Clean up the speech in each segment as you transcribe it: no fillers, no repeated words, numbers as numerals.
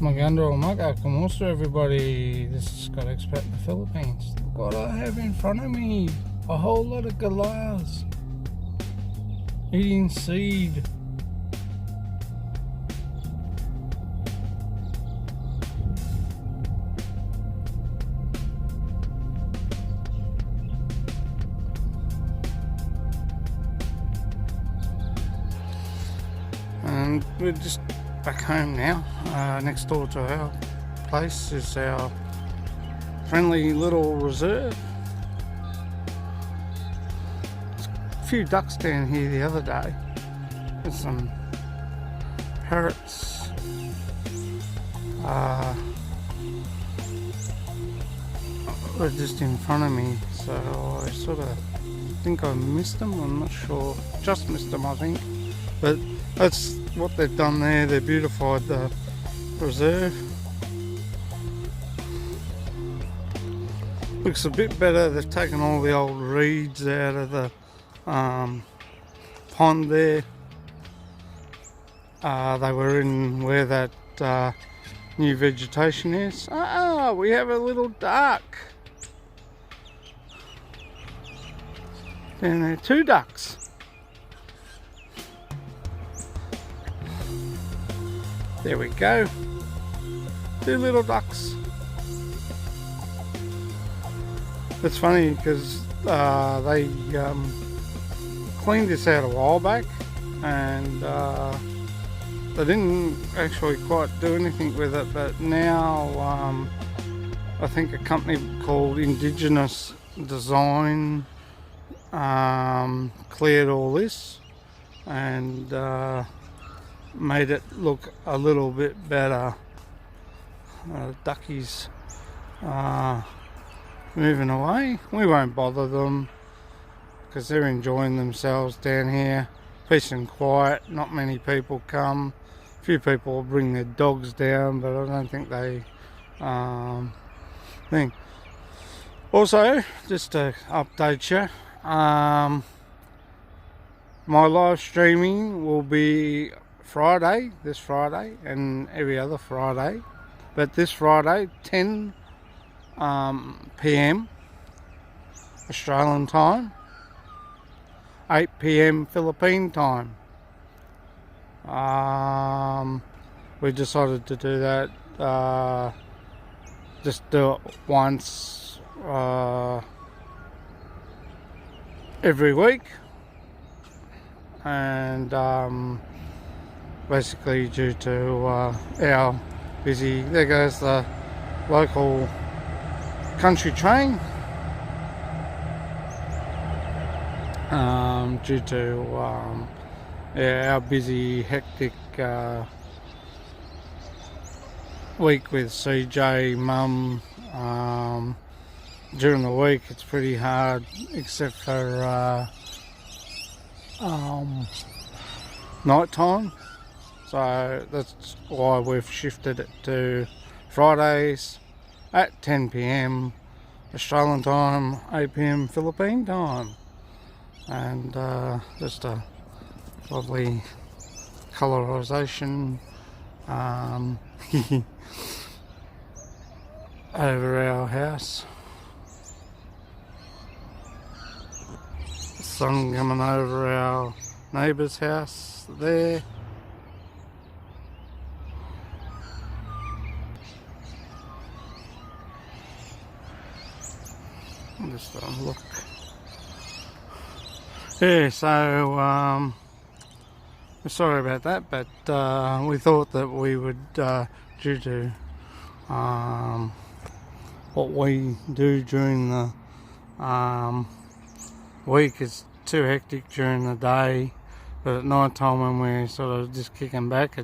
Maganda or Maga, Kamusta everybody. This is Scott Expat in the Philippines. Look what I have in front of me. A whole lot of galahs. Eating seed. And we're just back home now. Next door to our place is our friendly little reserve. There's a few ducks down here the other day. There's some parrots. They're just in front of me, so I sort of think I missed them. I'm not sure. Just missed them, I think. But that's what they've done there. They've beautified the reserve. Looks a bit better. They've taken all the old reeds out of the pond there. They were in where that new vegetation is. We have a little duck. And there are two ducks. There we go. Two little ducks. It's funny because they cleaned this out a while back, and they didn't actually quite do anything with it, but now I think a company called Indigenous Design cleared all this and made it look a little bit better. Duckies moving away. We won't bother them because they're enjoying themselves down here. Peace and quiet. Not many people come. A few people will bring their dogs down, but I don't think they think. Also, just to update you, my live streaming will be this Friday and every other Friday, but this Friday 10 p.m. Australian time, 8 p.m. Philippine time. We decided to do that, just do it once every week, and basically due to our busy, there goes the local country train, due to our busy hectic week with CJ, Mum. During the week it's pretty hard except for night time. So that's why we've shifted it to Fridays at 10 p.m. Australian time, 8 p.m. Philippine time. And just a lovely colorization over our house. The sun coming over our neighbour's house there. Just look. Yeah, so sorry about that, but we thought that we would, due to what we do during the week is too hectic during the day, but at night time when we're sort of just kicking back,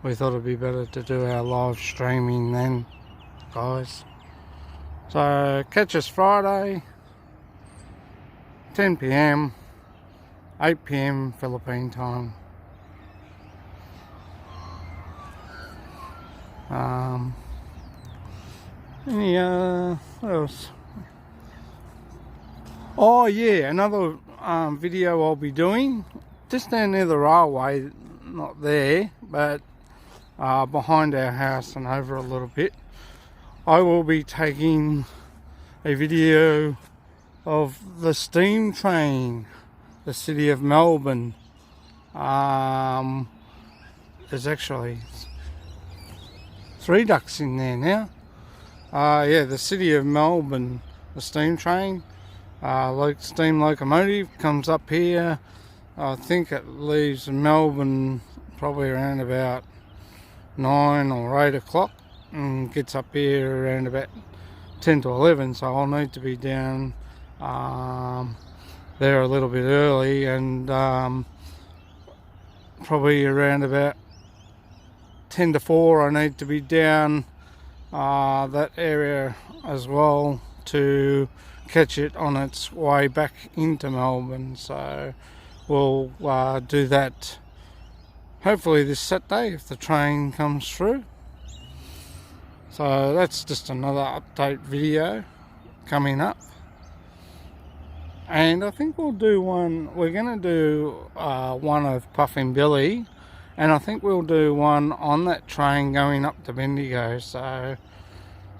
we thought it'd be better to do our live streaming then, guys. So catch us Friday, 10 p.m, 8 p.m. Philippine time. What else? Oh yeah, another video I'll be doing just down near the railway, not there, but behind our house and over a little bit. I will be taking a video of the steam train, the city of Melbourne. There's actually 3 ducks in there now. Yeah, the city of Melbourne, the steam train, steam locomotive comes up here. I think it leaves Melbourne probably around about 9 or 8 o'clock and gets up here around about 10 to 11, so I'll need to be down there a little bit early, and probably around about 10 to 4 I need to be down that area as well to catch it on its way back into Melbourne. So we'll do that hopefully this Saturday if the train comes through. So that's just another update video coming up. And I think we're going to do one of Puffin Billy, and I think we'll do one on that train going up to Bendigo, so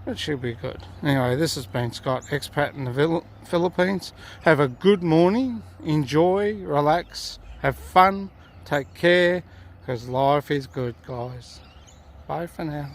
that should be good. Anyway, this has been Scott, expat in the Philippines. Have a good morning, enjoy, relax, have fun, take care, because life is good, guys. Bye for now.